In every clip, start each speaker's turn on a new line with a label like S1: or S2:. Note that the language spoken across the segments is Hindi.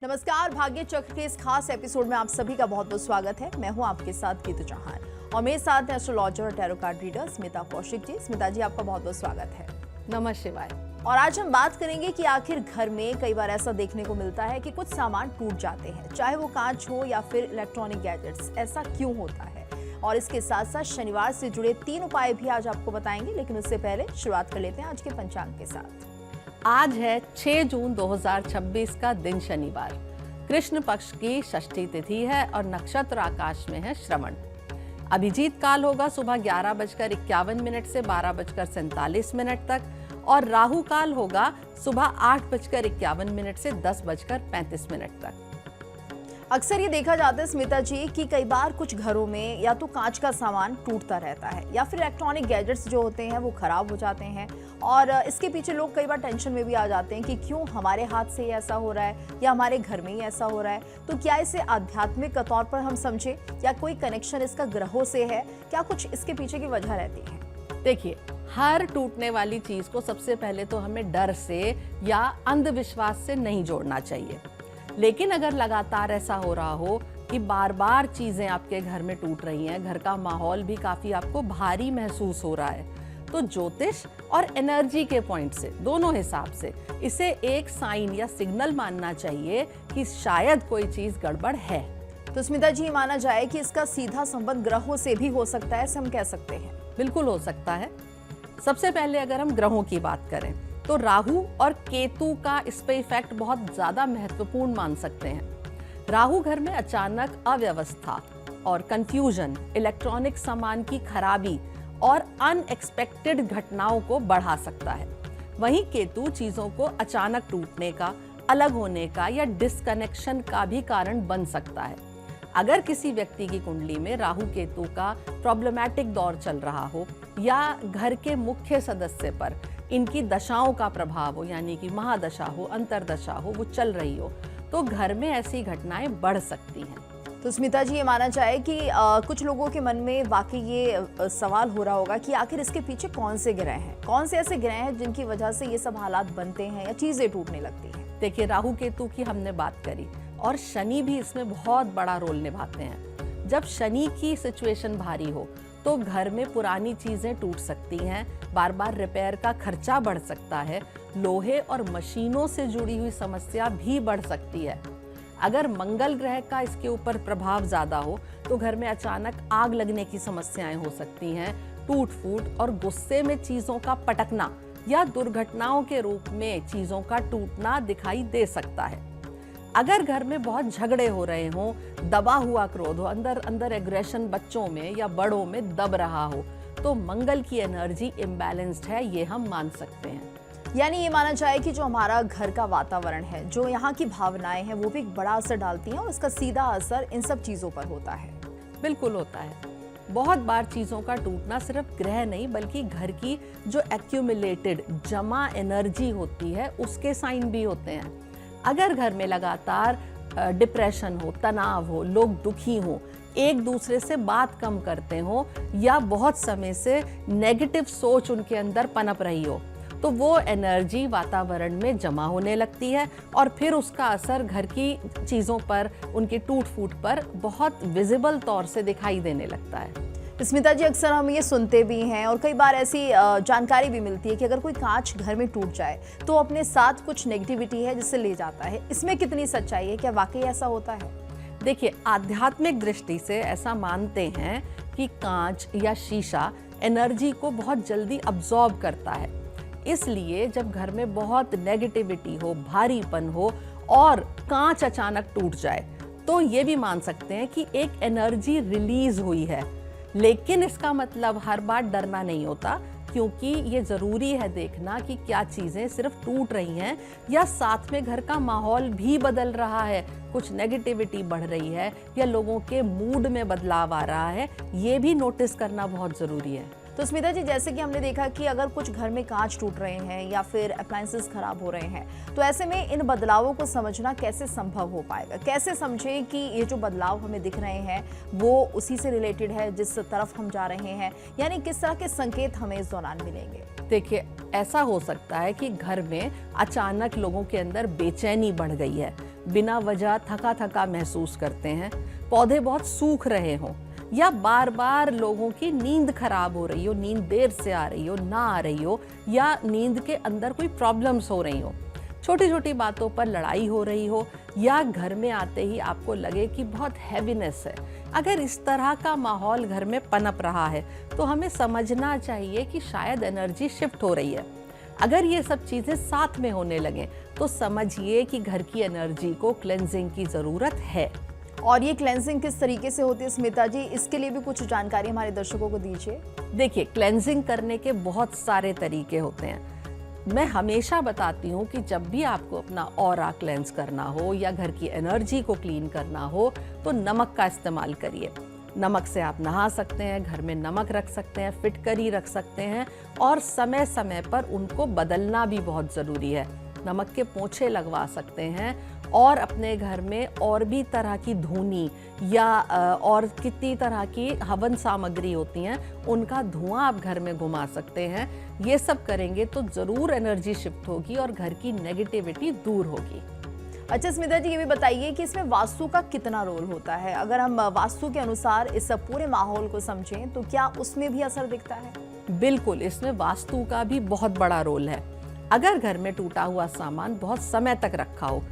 S1: नमस्कार, भाग्य चक्र के इस खास एपिसोड में आप सभी का बहुत बहुत स्वागत है। मैं हूं आपके साथ गीतू चौहान और मेरे साथ एस्ट्रोलॉजर और tarot card reader Smita Kaushik ji. Smita ji, आपका बहुत बहुत स्वागत है।
S2: नमः शिवाय।
S1: और आज हम बात करेंगे कि आखिर घर में कई बार ऐसा देखने को मिलता है कि कुछ सामान टूट जाते हैं, चाहे वो कांच हो या फिर इलेक्ट्रॉनिक गैजेट्स। ऐसा क्यों होता है? और इसके साथ साथ शनिवार से जुड़े 3 उपाय भी आज आपको बताएंगे, लेकिन उससे पहले शुरुआत कर लेते हैं आज के पंचांग के साथ।
S2: आज है 6 जून 2026 का दिन शनिवार। कृष्ण पक्ष की षष्ठी तिथि है और नक्षत्र आकाश में है श्रवण। अभिजीत काल होगा सुबह 11:51 से 12:47 तक और राहु काल होगा सुबह 8:51 से 10:35 तक।
S1: अक्सर ये देखा जाता है स्मिता जी कि कई बार कुछ घरों में या तो कांच का सामान टूटता रहता है या फिर इलेक्ट्रॉनिक गैजेट्स जो होते हैं वो खराब हो जाते हैं और इसके पीछे लोग कई बार टेंशन में भी आ जाते हैं कि क्यों हमारे हाथ से ऐसा हो रहा है या हमारे घर में ही ऐसा हो रहा है। तो क्या इसे आध्यात्मिक तौर पर हम समझे या कोई कनेक्शन इसका ग्रहों से है? क्या कुछ इसके पीछे की वजह रहती है?
S2: देखिए, हर टूटने वाली चीज को सबसे पहले तो हमें डर से या अंधविश्वास से नहीं जोड़ना चाहिए। लेकिन अगर लगातार ऐसा हो रहा हो कि बार बार चीजें आपके घर में टूट रही हैं, घर का माहौल भी काफी आपको भारी महसूस हो रहा है, तो ज्योतिष और एनर्जी के पॉइंट से, दोनों हिसाब से इसे एक साइन या सिग्नल मानना चाहिए कि शायद कोई चीज गड़बड़ है।
S1: तो स्मिता जी, माना जाए कि इसका सीधा संबंध ग्रहों से भी हो सकता है, ऐसे हम कह सकते हैं?
S2: बिल्कुल हो सकता है। सबसे पहले अगर हम ग्रहों की बात करें तो राहु और केतु का इस पे इफेक्ट बहुत ज्यादा महत्वपूर्ण मान सकते हैं। राहु घर में अचानक अव्यवस्था और कंफ्यूजन, इलेक्ट्रॉनिक सामान की खराबी और अनएक्सपेक्टेड घटनाओं को बढ़ा सकता है। वहीं केतु चीजों को अचानक टूटने का, अलग होने का या डिस्कनेक्शन का भी कारण बन सकता है। अगर किसी व्यक्ति की कुंडली में राहु केतु का प्रॉब्लमैटिक दौर चल रहा हो या घर के मुख्य सदस्य पर इनकी दशाओं का प्रभाव हो, यानी कि महादशा हो, अंतरदशा हो, वो चल रही हो, तो घर में ऐसी घटनाएं बढ़ सकती हैं।
S1: तो स्मिता जी, ये माना जाए कि कुछ लोगों के मन में वाकई ये सवाल हो रहा होगा कि आखिर इसके पीछे कौन से ग्रह हैं, कौन से ऐसे ग्रह हैं जिनकी वजह से ये सब हालात बनते हैं या चीजें टूटने लगती हैं।
S2: देखिए, राहु केतु की हमने बात करी और शनि भी इसमें बहुत बड़ा रोल निभाते हैं। जब शनि की सिचुएशन भारी हो तो घर में पुरानी चीजें टूट सकती हैं, बार बार रिपेयर का खर्चा बढ़ सकता है, लोहे और मशीनों से जुड़ी हुई समस्या भी बढ़ सकती है। अगर मंगल ग्रह का इसके ऊपर प्रभाव ज्यादा हो तो घर में अचानक आग लगने की समस्याएं हो सकती हैं, टूट फूट और गुस्से में चीजों का पटकना या दुर्घटनाओं के रूप में चीजों का टूटना दिखाई दे सकता है। अगर घर में बहुत झगड़े हो रहे हों, दबा हुआ क्रोध हो, अंदर अंदर एग्रेशन बच्चों में या बड़ों में दब रहा हो, तो मंगल की एनर्जी इम्बैलेंस्ड है, ये हम मान सकते हैं।
S1: यानी ये माना जाए कि जो हमारा घर का वातावरण है, जो यहाँ की भावनाएं हैं, वो भी एक बड़ा असर डालती हैं और इसका सीधा असर इन सब चीजों पर होता है।
S2: बिल्कुल होता है। बहुत बार चीजों का टूटना सिर्फ ग्रह नहीं बल्कि घर की जो एक्यूमुलेटेड जमा एनर्जी होती है उसके साइन भी होते हैं। अगर घर में लगातार डिप्रेशन हो, तनाव हो, लोग दुखी हो, एक दूसरे से बात कम करते हो या बहुत समय से नेगेटिव सोच उनके अंदर पनप रही हो, तो वो एनर्जी वातावरण में जमा होने लगती है और फिर उसका असर घर की चीज़ों पर, उनके टूट फूट पर बहुत विजिबल तौर से दिखाई देने लगता है।
S1: स्मिता जी, अक्सर हम ये सुनते भी हैं और कई बार ऐसी जानकारी भी मिलती है कि अगर कोई कांच घर में टूट जाए तो अपने साथ कुछ नेगेटिविटी है जिससे ले जाता है। इसमें कितनी सच्चाई है? क्या वाकई ऐसा होता है?
S2: देखिए, आध्यात्मिक दृष्टि से ऐसा मानते हैं कि कांच या शीशा एनर्जी को बहुत जल्दी अब्जॉर्ब करता है। इसलिए जब घर में बहुत नेगेटिविटी हो, भारीपन हो और कांच अचानक टूट जाए तो ये भी मान सकते हैं कि एक एनर्जी रिलीज हुई है। लेकिन इसका मतलब हर बार डरना नहीं होता, क्योंकि ये जरूरी है देखना कि क्या चीजें सिर्फ टूट रही हैं या साथ में घर का माहौल भी बदल रहा है, कुछ नेगेटिविटी बढ़ रही है या लोगों के मूड में बदलाव आ रहा है। ये भी नोटिस करना बहुत जरूरी है।
S1: तो स्मिता जी, जैसे कि हमने देखा कि अगर कुछ घर में कांच टूट रहे हैं या फिर अप्लायंसेस खराब हो रहे हैं, तो ऐसे में इन बदलावों को समझना कैसे संभव हो पाएगा? कैसे समझें कि ये जो बदलाव हमें दिख रहे हैं वो उसी से रिलेटेड है जिस तरफ हम जा रहे हैं, यानी किस तरह के संकेत हमें इस दौरान मिलेंगे?
S2: देखिए, ऐसा हो सकता है कि घर में अचानक लोगों के अंदर बेचैनी बढ़ गई है, बिना वजह थका थका महसूस करते हैं, पौधे बहुत सूख रहे हों, या बार बार लोगों की नींद खराब हो रही हो, नींद देर से आ रही हो, ना आ रही हो, या नींद के अंदर कोई प्रॉब्लम्स हो रही हो, छोटी छोटी बातों पर लड़ाई हो रही हो, या घर में आते ही आपको लगे कि बहुत हैवीनेस है। अगर इस तरह का माहौल घर में पनप रहा है तो हमें समझना चाहिए कि शायद एनर्जी शिफ्ट हो रही है। अगर ये सब चीज़ें साथ में होने लगें तो समझिए कि घर की एनर्जी को क्लेंजिंग की ज़रूरत है।
S1: और ये क्लेंजिंग किस तरीके से होती है स्मिता जी, इसके लिए भी कुछ जानकारी हमारे दर्शकों को दीजिए।
S2: देखिए, क्लेंजिंग करने के बहुत सारे तरीके होते हैं। मैं हमेशा बताती हूँ कि जब भी आपको अपना ऑरा क्लेंस करना हो या घर की एनर्जी को क्लीन करना हो तो नमक का इस्तेमाल करिए। नमक से आप नहा सकते हैं, घर में नमक रख सकते हैं, फिटकरी रख सकते हैं, और समय समय पर उनको बदलना भी बहुत ज़रूरी है। नमक के पोंछे लगवा सकते हैं, और अपने घर में और भी तरह की धूनी या और कितनी तरह की हवन सामग्री होती हैं, उनका धुआं आप घर में घुमा सकते हैं। ये सब करेंगे तो ज़रूर एनर्जी शिफ्ट होगी और घर की नेगेटिविटी दूर होगी।
S1: अच्छा स्मिता जी, ये भी बताइए कि इसमें वास्तु का कितना रोल होता है? अगर हम वास्तु के अनुसार इस पूरे माहौल को समझें तो क्या उसमें भी असर दिखता है?
S2: बिल्कुल, इसमें वास्तु का भी बहुत बड़ा रोल है। अगर घर में टूटा हुआ सामान बहुत समय तक रखा हो,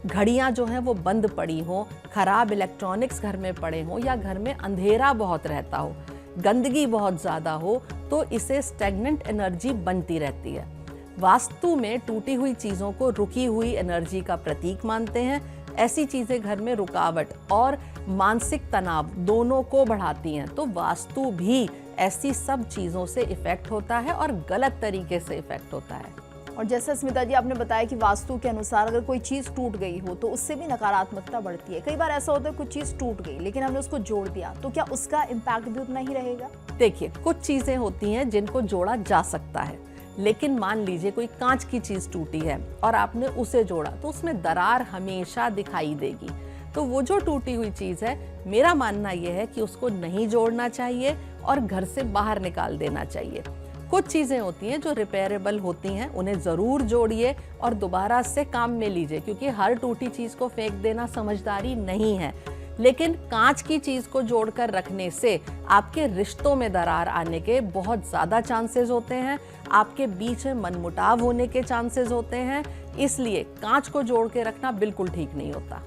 S2: घड़ियां जो हैं वो बंद पड़ी हों, खराब इलेक्ट्रॉनिक्स घर में पड़े हों, या घर में अंधेरा बहुत रहता हो, गंदगी बहुत ज़्यादा हो, तो इसे स्टैग्नेंट एनर्जी बनती रहती है। वास्तु में टूटी हुई चीज़ों को रुकी हुई एनर्जी का प्रतीक मानते हैं। ऐसी चीज़ें घर में रुकावट और मानसिक तनाव दोनों को बढ़ाती हैं। तो वास्तु भी ऐसी सब चीज़ों से इफ़ेक्ट होता है और गलत तरीके से इफ़ेक्ट होता है।
S1: और जैसे स्मिता जी आपने बताया कि वास्तु के अनुसार अगर कोई चीज़ टूट गई हो तो उससे भी नकारात्मकता बढ़ती है। कई बार ऐसा होता है कुछ चीज़ टूट गई लेकिन हमने उसको जोड़ दिया, तो क्या उसका इम्पैक्ट भी उतना ही रहेगा?
S2: देखिए, कुछ चीज़ें होती हैं जिनको जोड़ा जा सकता है, लेकिन मान लीजिए कोई कांच की चीज़ टूटी है और आपने उसे जोड़ा तो उसमें दरार हमेशा दिखाई देगी। तो वो जो टूटी हुई चीज़ है, मेरा मानना यह है कि उसको नहीं जोड़ना चाहिए और घर से बाहर निकाल देना चाहिए। कुछ चीज़ें होती हैं जो रिपेयरेबल होती हैं, उन्हें ज़रूर जोड़िए और दोबारा से काम में लीजिए, क्योंकि हर टूटी चीज़ को फेंक देना समझदारी नहीं है। लेकिन कांच की चीज़ को जोड़कर रखने से आपके रिश्तों में दरार आने के बहुत ज़्यादा चांसेस होते हैं, आपके बीच में मनमुटाव होने के चांसेस होते हैं। इसलिए कांच को जोड़ के रखना बिल्कुल ठीक नहीं होता।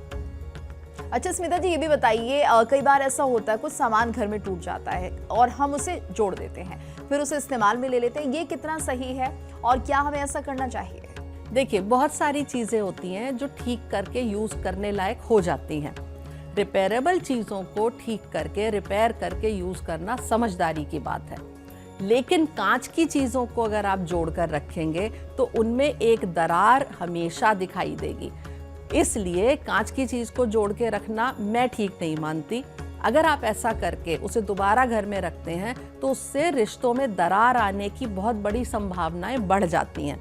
S1: अच्छा स्मिता जी, ये भी बताइए, कई बार ऐसा होता है कुछ सामान घर में टूट जाता है और हम उसे जोड़ देते हैं, फिर उसे इस्तेमाल में ले लेते हैं, ये कितना सही है और क्या हमें ऐसा करना चाहिए?
S2: देखिए, बहुत सारी चीज़ें होती हैं जो ठीक करके यूज़ करने लायक हो जाती हैं। रिपेयरेबल चीज़ों को ठीक करके रिपेयर करके यूज़ करना समझदारी की बात है। लेकिन कांच की चीज़ों को अगर आप जोड़कर रखेंगे तो उनमें एक दरार हमेशा दिखाई देगी। इसलिए कांच की चीज़ को जोड़ के रखना मैं ठीक नहीं मानती। अगर आप ऐसा करके उसे दोबारा घर में रखते हैं तो उससे रिश्तों में दरार आने की बहुत बड़ी संभावनाएं बढ़ जाती हैं।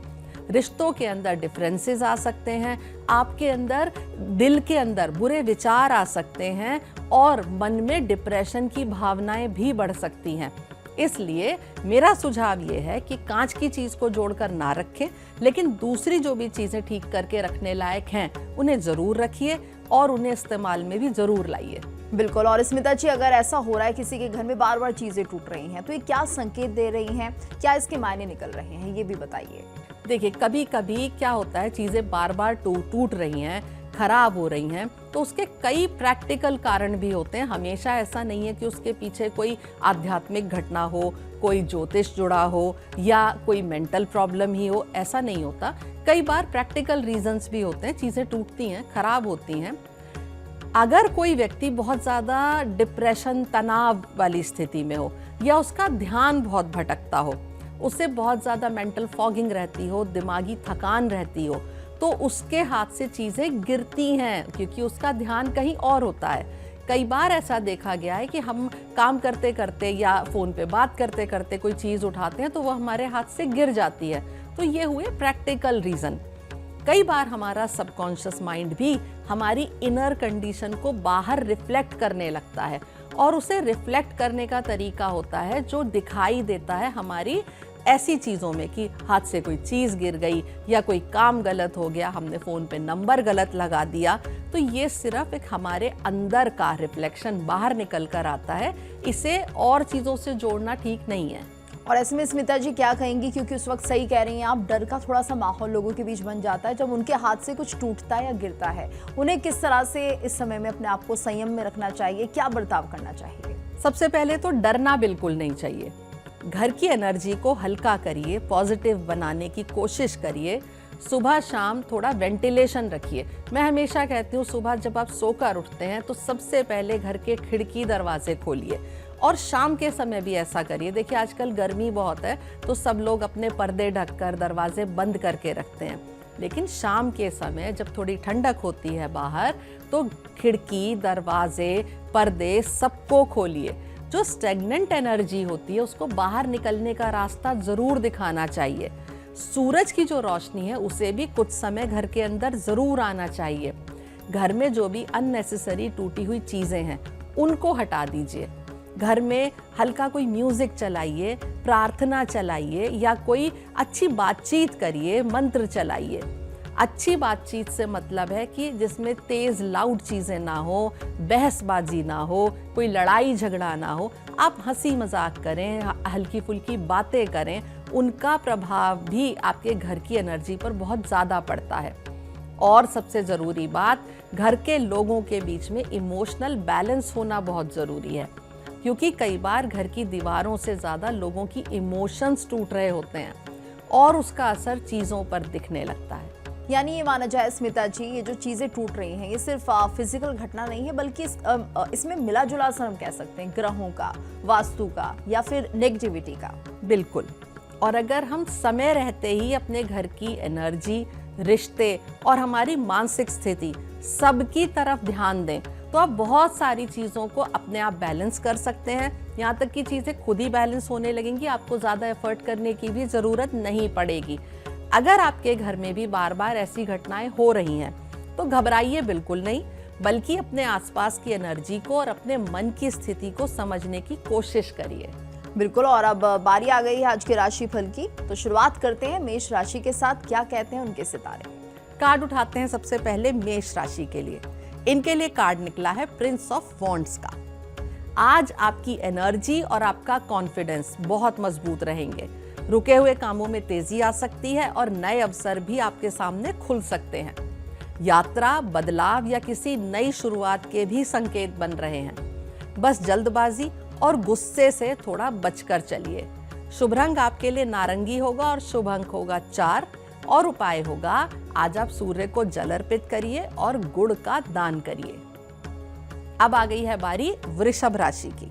S2: रिश्तों के अंदर डिफरेंसेस आ सकते हैं, आपके अंदर दिल के अंदर बुरे विचार आ सकते हैं और मन में डिप्रेशन की भावनाएं भी बढ़ सकती हैं। इसलिए मेरा सुझाव ये है कि कांच की चीज़ को जोड़कर ना रखें, लेकिन दूसरी जो भी चीज़ें ठीक करके रखने लायक हैं उन्हें ज़रूर रखिए और उन्हें इस्तेमाल में भी ज़रूर लाइए।
S1: बिल्कुल। और स्मिता जी, अगर ऐसा हो रहा है किसी के घर में बार बार चीज़ें टूट रही हैं तो ये क्या संकेत दे रही हैं, क्या इसके मायने निकल रहे हैं, ये भी बताइए।
S2: देखिए, कभी कभी क्या होता है, चीज़ें बार बार टूट रही हैं, खराब हो रही हैं, तो उसके कई प्रैक्टिकल कारण भी होते हैं। हमेशा ऐसा नहीं है कि उसके पीछे कोई आध्यात्मिक घटना हो, कोई ज्योतिष जुड़ा हो या कोई मेंटल प्रॉब्लम ही हो, ऐसा नहीं होता। कई बार प्रैक्टिकल रीजंस भी होते हैं, चीज़ें टूटती हैं, खराब होती हैं। अगर कोई व्यक्ति बहुत ज़्यादा डिप्रेशन, तनाव वाली स्थिति में हो या उसका ध्यान बहुत भटकता हो, उसे बहुत ज़्यादा मेंटल फॉगिंग रहती हो, दिमागी थकान रहती हो, तो उसके हाथ से चीज़ें गिरती हैं क्योंकि उसका ध्यान कहीं और होता है। कई बार ऐसा देखा गया है कि हम काम करते करते या फ़ोन पे बात करते करते कोई चीज़ उठाते हैं तो वो हमारे हाथ से गिर जाती है। तो ये हुए प्रैक्टिकल रीज़न। कई बार हमारा सबकॉन्शियस माइंड भी हमारी इनर कंडीशन को बाहर रिफ्लेक्ट करने लगता है और उसे रिफ्लेक्ट करने का तरीका होता है जो दिखाई देता है हमारी ऐसी चीज़ों में कि हाथ से कोई चीज़ गिर गई या कोई काम गलत हो गया, हमने फ़ोन पे नंबर गलत लगा दिया, तो ये सिर्फ एक हमारे अंदर का रिफ्लेक्शन बाहर निकल कर आता है। इसे और चीज़ों से जोड़ना ठीक नहीं है।
S1: और ऐसे में स्मिता जी क्या कहेंगी, क्योंकि उस वक्त सही कह रही हैं आप, डर का थोड़ा सा माहौल लोगों के बीच बन जाता है जब उनके हाथ से कुछ टूटता है या गिरता है। उन्हें किस तरह से इस समय में अपने आप को संयम में रखना चाहिए, क्या बर्ताव करना चाहिए?
S2: सबसे पहले तो डरना बिल्कुल नहीं चाहिए। घर की एनर्जी को हल्का करिए, पॉजिटिव बनाने की कोशिश करिए। सुबह शाम थोड़ा वेंटिलेशन रखिए। मैं हमेशा कहती हूँ सुबह जब आप सोकर उठते हैं तो सबसे पहले घर के खिड़की दरवाजे खोलिए, और शाम के समय भी ऐसा करिए। देखिए आजकल गर्मी बहुत है तो सब लोग अपने पर्दे ढककर दरवाजे बंद करके रखते हैं, लेकिन शाम के समय जब थोड़ी ठंडक होती है बाहर, तो खिड़की, दरवाजे, पर्दे सबको खोलिए। जो स्टेगनेंट एनर्जी होती है उसको बाहर निकलने का रास्ता ज़रूर दिखाना चाहिए। सूरज की जो रोशनी है उसे भी कुछ समय घर के अंदर ज़रूर आना चाहिए। घर में जो भी अननेसेसरी टूटी हुई चीज़ें हैं उनको हटा दीजिए। घर में हल्का कोई म्यूज़िक चलाइए, प्रार्थना चलाइए, या कोई अच्छी बातचीत करिए, मंत्र चलाइए। अच्छी बातचीत से मतलब है कि जिसमें तेज़ लाउड चीज़ें ना हो, बहसबाजी ना हो, कोई लड़ाई झगड़ा ना हो। आप हंसी मजाक करें, हल्की फुल्की बातें करें, उनका प्रभाव भी आपके घर की एनर्जी पर बहुत ज़्यादा पड़ता है। और सबसे ज़रूरी बात, घर के लोगों के बीच में इमोशनल बैलेंस होना बहुत ज़रूरी है, क्योंकि कई बार घर की दीवारों से ज़्यादा लोगों की इमोशंस टूट रहे होते हैं और उसका असर चीज़ों पर दिखने लगता है।
S1: यानी ये माना जाए स्मिता जी, ये जो चीज़ें टूट रही हैं ये सिर्फ फिजिकल घटना नहीं है, बल्कि इसमें मिला जुला असर हम कह सकते हैं ग्रहों का, वास्तु का, या फिर नेगेटिविटी का।
S2: बिल्कुल। और अगर हम समय रहते ही अपने घर की एनर्जी, रिश्ते और हमारी मानसिक स्थिति सबकी तरफ ध्यान दें तो आप बहुत सारी चीज़ों को अपने आप बैलेंस कर सकते हैं। यहाँ तक कि चीज़ें खुद ही बैलेंस होने लगेंगी, आपको ज़्यादा एफर्ट करने की भी ज़रूरत नहीं पड़ेगी। अगर आपके घर में भी बार बार ऐसी घटनाएं हो रही हैं तो घबराइए बिल्कुल नहीं, बल्कि अपने आसपास की एनर्जी को और अपने मन की स्थिति को समझने की कोशिश करिए।
S1: बिल्कुल। और अब बारी आ गई है आज के राशिफल की, तो शुरुआत करते हैं मेष राशि के साथ। क्या कहते हैं उनके सितारे?
S2: कार्ड उठाते हैं सबसे पहले मेष राशि के लिए। इनके लिए कार्ड निकला है प्रिंस ऑफ वॉन्ड्स का। आज आपकी एनर्जी और आपका कॉन्फिडेंस बहुत मजबूत रहेंगे। रुके हुए कामों में तेजी आ सकती है और नए अवसर भी आपके सामने खुल सकते हैं। यात्रा, बदलाव या किसी नई शुरुआत के भी संकेत बन रहे हैं। बस जल्दबाजी और गुस्से से थोड़ा बचकर चलिए। शुभ रंग आपके लिए नारंगी होगा और शुभ अंक होगा 4, और उपाय होगा आज आप सूर्य को जल अर्पित करिए और गुड़ का दान करिए। अब आ गई है बारी वृषभ राशि की।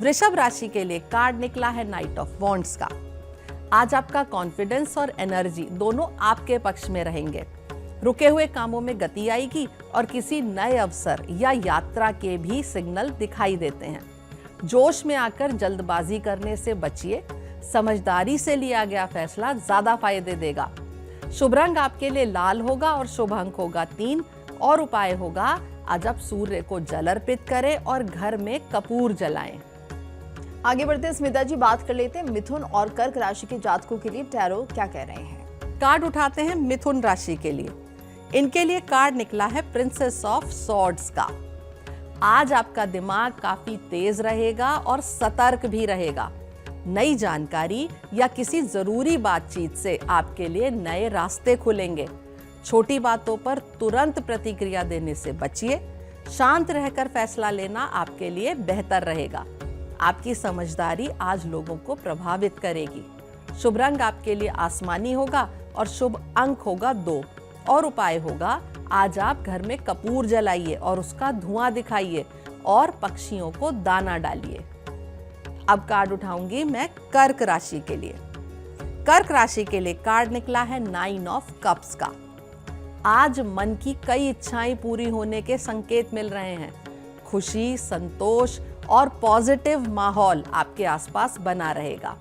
S2: वृषभ राशि के लिए कार्ड निकला है नाइट ऑफ वॉन्ड्स का। आज आपका कॉन्फिडेंस और एनर्जी दोनों आपके पक्ष में रहेंगे। रुके हुए कामों में गति आएगी और किसी नए अवसर या यात्रा के भी सिग्नल दिखाई देते हैं। जोश में आकर जल्दबाजी करने से बचिए। समझदारी से लिया गया फैसला ज्यादा फायदे देगा। शुभ रंग आपके लिए लाल होगा और शुभ अंक होगा 3, और उपाय होगा आज आप सूर्य को जल अर्पित करें और घर में कपूर जलाएं।
S1: आगे बढ़ते हैं स्मिता जी, बात कर लेते हैं मिथुन और कर्क राशि के जातकों के लिए टैरो क्या कह रहे हैं।
S2: कार्ड उठाते हैं मिथुन राशि के लिए। इनके लिए कार्ड निकला है प्रिंसेस ऑफ सॉर्ड्स का। आज आपका दिमाग काफी तेज रहेगा और सतर्क भी रहेगा। नई जानकारी या किसी जरूरी बातचीत से आपके लिए नए रास्ते खुलेंगे। छोटी बातों पर तुरंत प्रतिक्रिया देने से बचिए। शांत रहकर फैसला लेना आपके लिए बेहतर रहेगा। आपकी समझदारी आज लोगों को प्रभावित करेगी। शुभ रंग आपके लिए आसमानी होगा और शुभ अंक होगा 2, और उपाय होगा आज आप घर में कपूर जलाइए और उसका धुआं दिखाइए और पक्षियों को दाना डालिए। अब कार्ड उठाऊंगी मैं कर्क राशि के लिए। कर्क राशि के लिए कार्ड निकला है 9 ऑफ कप्स का। आज मन की कई इच्छाएं पूरी होने के संकेत मिल रहे हैं। खुशी, संतोष और पॉजिटिव माहौल आपके आसपास बना रहेगा।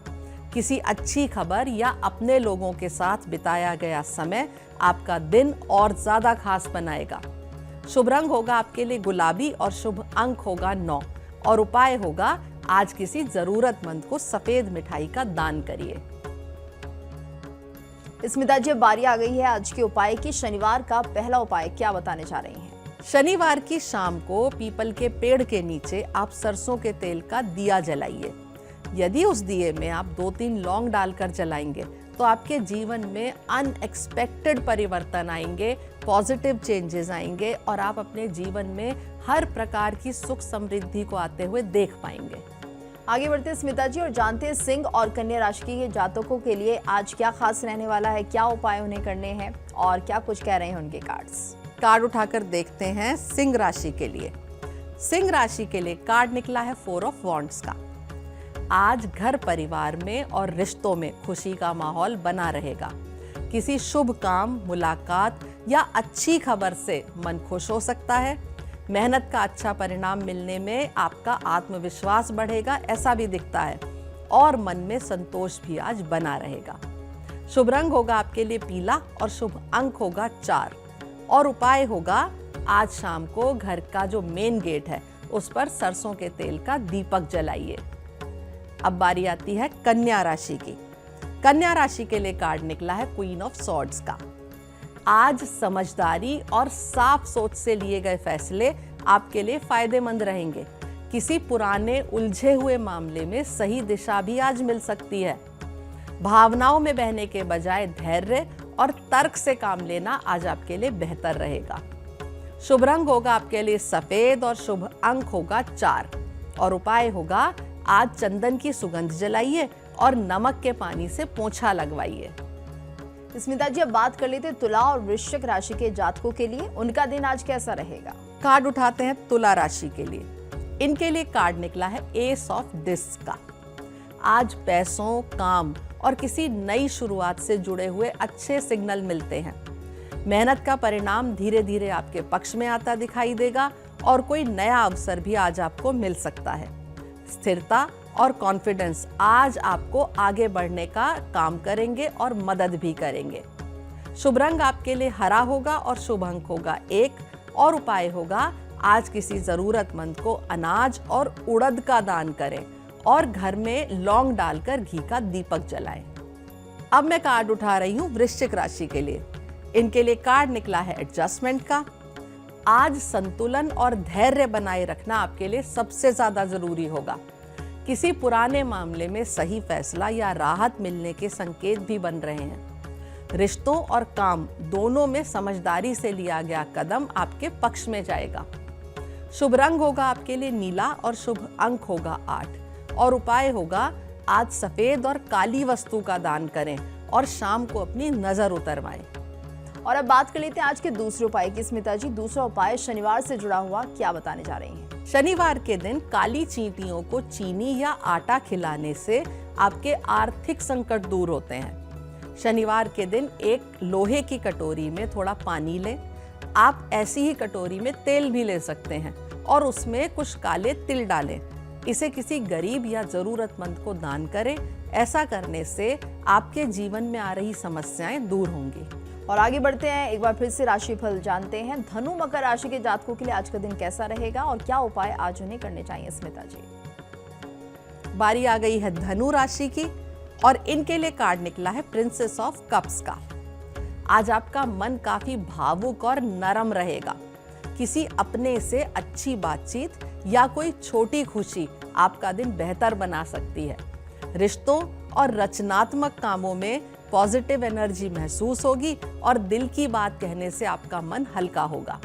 S2: किसी अच्छी खबर या अपने लोगों के साथ बिताया गया समय आपका दिन और ज्यादा खास बनाएगा। शुभ रंग होगा आपके लिए गुलाबी और शुभ अंक होगा 9, और उपाय होगा आज किसी जरूरतमंद को सफेद मिठाई का दान करिए।
S1: स्मिता जी, अब बारी आ गई है आज के उपाय की। शनिवार का पहला उपाय क्या बताने जा रही हैं?
S2: शनिवार की शाम को पीपल के पेड़ के नीचे आप सरसों के तेल का दिया जलाइए। यदि उस दिए में आप 2-3 लौंग डालकर जलाएंगे तो आपके जीवन में अनएक्सपेक्टेड परिवर्तन आएंगे, पॉजिटिव चेंजेस आएंगे और आप अपने जीवन में हर प्रकार की सुख समृद्धि को आते हुए देख पाएंगे।
S1: आगे बढ़ते हैं स्मिता जी और जानते हैं सिंह और कन्या राशि के जातकों के लिए आज क्या खास रहने वाला है, क्या उपाय उन्हें करने हैं और क्या कुछ कह रहे हैं उनके कार्ड्स।
S2: कार्ड उठाकर देखते हैं सिंह राशि के लिए। सिंह राशि के लिए कार्ड निकला है 4 ऑफ वॉन्ड्स का। आज घर परिवार में और रिश्तों में खुशी का माहौल बना रहेगा। किसी शुभ काम, मुलाकात या अच्छी खबर से मन खुश हो सकता है। मेहनत का अच्छा परिणाम मिलने में आपका आत्मविश्वास बढ़ेगा, ऐसा भी दिखता है, और मन में संतोष भी आज बना रहेगा। शुभ रंग होगा आपके लिए पीला और शुभ अंक होगा 4 और उपाय होगा आज शाम को घर का जो मेन गेट है उस पर सरसों के तेल का दीपक जलाइए। अब बारी आती है कन्या राशि की। कन्या राशि के लिए कार्ड निकला है क्वीन ऑफ सॉर्ड्स का। आज समझदारी और साफ सोच से लिए गए फैसले आपके लिए फायदेमंद रहेंगे। किसी पुराने उलझे हुए मामले में सही दिशा भी आज मिल सकती है। भावनाओं में बहने के बजाय धैर्य और तर्क से काम लेना आज आपके लिए बेहतर रहेगा। शुभ रंग होगा आपके लिए सफेद और शुभ अंक होगा 4 और उपाय होगा आज चंदन की सुगंध जलाइए और नमक के पानी से पोंछा लगवाइए।
S1: स्मिता जी, अब बात कर लेते हैं तुला और वृश्चिक राशि के जातकों के लिए, उनका दिन आज कैसा रहेगा।
S2: कार्ड उठाते हैं तुला राशि के लिए। इनके लिए कार्ड निकला है एस ऑफ डिस्क का। आज पैसों, काम और किसी नई शुरुआत से जुड़े हुए अच्छे सिग्नल मिलते हैं। मेहनत का परिणाम धीरे धीरे आपके पक्ष में आता दिखाई देगा और कोई नया अवसर भी आज आपको मिल सकता है। स्थिरता और कॉन्फिडेंस आज आपको आगे बढ़ने का काम करेंगे और मदद भी करेंगे। शुभ रंग आपके लिए हरा होगा और शुभ अंक होगा 1 और उपाय होगा आज किसी जरूरतमंद को अनाज और उड़द का दान करें और घर में लौंग डालकर घी का दीपक जलाएं। अब मैं कार्ड उठा रही हूँ वृश्चिक राशि के लिए। इनके लिए कार्ड निकला है एडजस्टमेंट का। आज संतुलन और धैर्य बनाए रखना आपके लिए सबसे ज्यादा जरूरी होगा। किसी पुराने मामले में सही फैसला या राहत मिलने के संकेत भी बन रहे हैं। रिश्तों और काम दोनों में समझदारी से लिया गया कदम आपके पक्ष में जाएगा। शुभ रंग होगा आपके लिए नीला और शुभ अंक होगा 8 और उपाय होगा आज सफेद और काली वस्तु का दान करें और शाम को अपनी नजर उतरवाएं।
S1: और अब बात कर लेते हैं आज के दूसरे उपाय की। स्मिता जी, दूसरा उपाय शनिवार से जुड़ा हुआ क्या बताने जा रही हैं?
S2: शनिवार के दिन काली चींटियों को चीनी या आटा खिलाने से आपके आर्थिक संकट दूर होते हैं। शनिवार के दिन एक लोहे की कटोरी में थोड़ा पानी लें। आप ऐसी ही कटोरी में तेल भी ले सकते हैं और उसमें कुछ काले तिल डालें। इसे किसी गरीब या जरूरतमंद को दान करें। ऐसा करने से आपके जीवन में आ रही समस्याएं दूर होंगी।
S1: और आगे बढ़ते हैं, एक बार फिर से राशिफल जानते हैं। धनु मकर राशि के जातकों के लिए आज का दिन कैसा रहेगा और क्या उपाय आज उन्हें करने चाहिए स्मिता जी।
S2: बारी आ गई है धनु राशि की और इनके लिए कार्ड निकला है प्रिंसेस ऑफ कप्स का। आज आपका मन काफी भावुक और नरम रहेगा। किसी अपने से अच्छी बातचीत या कोई छोटी खुशी आपका दिन बेहतर बना सकती है। रिश्तों और रचनात्मक कामों में पॉजिटिव एनर्जी महसूस होगी और दिल की बात कहने से आपका मन हल्का होगा।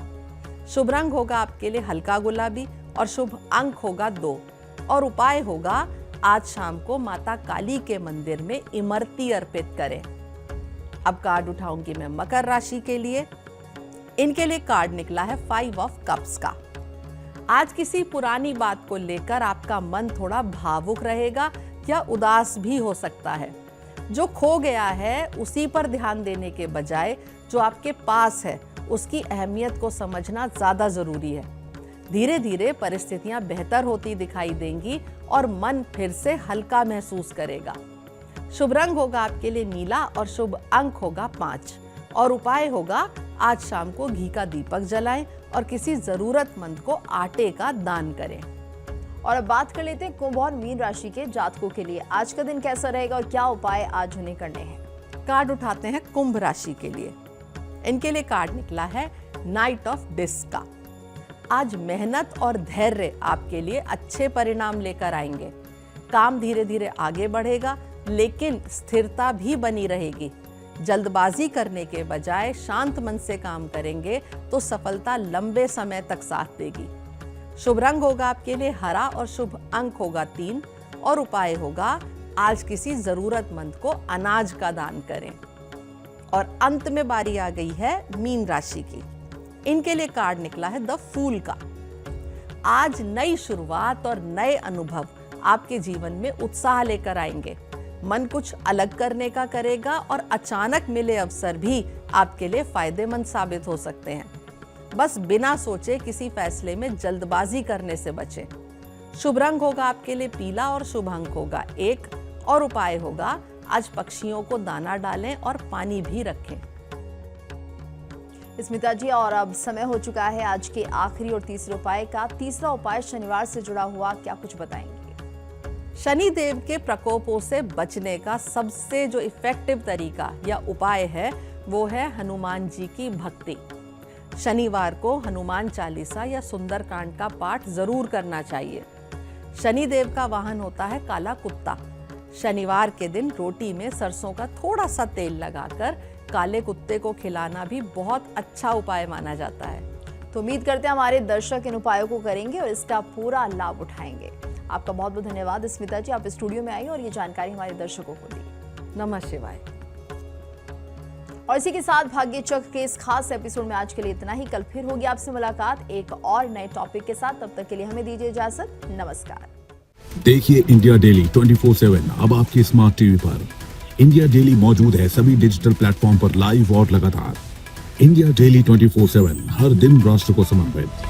S2: शुभ रंग होगा आपके लिए हल्का गुलाबी और शुभ अंक होगा 2 और उपाय होगा आज शाम को माता काली के मंदिर में इमरती अर्पित करें। अब कार्ड उठाऊंगी मैं मकर राशि के लिए। इनके लिए कार्ड निकला है 5 ऑफ कप्स का। आज किसी पुरानी बात को लेकर आपका मन थोड़ा भावुक रहेगा या उदास भी हो सकता है। जो खो गया है उसी पर ध्यान देने के बजाय जो आपके पास है उसकी अहमियत को समझना ज्यादा जरूरी है। धीरे धीरे परिस्थितियां बेहतर होती दिखाई देंगी और मन फिर से हल्का महसूस करेगा। शुभ रंग होगा आपके लिए नीला और शुभ अंक होगा 5 और उपाय होगा आज शाम को घी का दीपक जलाएं और किसी जरूरतमंद को आटे का दान करें।
S1: और अब बात कर लेते हैं कुंभ और मीन राशि के जातकों के लिए आज का दिन कैसा रहेगा और क्या उपाय आज उन्हें करने हैं।
S2: कार्ड उठाते हैं कुंभ राशि के लिए। इनके लिए कार्ड निकला है नाइट ऑफ डिस्क का। आज मेहनत और धैर्य आपके लिए अच्छे परिणाम लेकर आएंगे। काम धीरे धीरे आगे बढ़ेगा, लेकिन स्थिरता भी बनी रहेगी। जल्दबाजी करने के बजाय शांत मन से काम करेंगे तो सफलता लंबे समय तक साथ देगी। शुभ रंग होगा आपके लिए हरा और शुभ अंक होगा 3 और उपाय होगा आज किसी जरूरतमंद को अनाज का दान करें। और अंत में बारी आ गई है मीन राशि की। इनके लिए कार्ड निकला है द फूल का। आज नई शुरुआत और नए अनुभव आपके जीवन में उत्साह लेकर आएंगे। मन कुछ अलग करने का करेगा और अचानक मिले अवसर भी आपके लिए फायदेमंद साबित हो सकते हैं। बस बिना सोचे किसी फैसले में जल्दबाजी करने से बचें। शुभ रंग होगा आपके लिए पीला और शुभ अंक होगा 1 और उपाय होगा आज पक्षियों को दाना डालें और पानी भी रखें।
S1: स्मिता जी, और अब समय हो चुका है आज के आखिरी और तीसरे उपाय का। तीसरा उपाय शनिवार से जुड़ा हुआ, क्या कुछ बताएंगे?
S2: शनि देव के प्रकोपों से बचने का सबसे जो इफेक्टिव तरीका या उपाय है वो है हनुमान जी की भक्ति। शनिवार को हनुमान चालीसा या सुंदरकांड का पाठ जरूर करना चाहिए। शनि देव का वाहन होता है काला कुत्ता। शनिवार के दिन रोटी में सरसों का थोड़ा सा तेल लगाकर काले कुत्ते को खिलाना भी बहुत अच्छा उपाय माना जाता है।
S1: तो उम्मीद करते हैं हमारे दर्शक इन उपायों को करेंगे और इसका पूरा लाभ उठाएंगे। आपका बहुत बहुत धन्यवाद स्मिता जी, आप स्टूडियो में आई और ये जानकारी हमारे दर्शकों को दी।
S2: नमः शिवाय।
S1: और इसी के साथ भाग्य चक्र के इस खास एपिसोड में आज के लिए इतना ही। कल फिर होगी आपसे मुलाकात एक और नए टॉपिक के साथ। तब तक के लिए हमें दीजिए इजाजत। नमस्कार।
S3: देखिए इंडिया डेली 24/7 अब आपके स्मार्ट टीवी पर। इंडिया डेली मौजूद है सभी डिजिटल प्लेटफॉर्म पर लाइव और लगातार। इंडिया डेली 24/7 हर दिन राष्ट्र को समर्पित।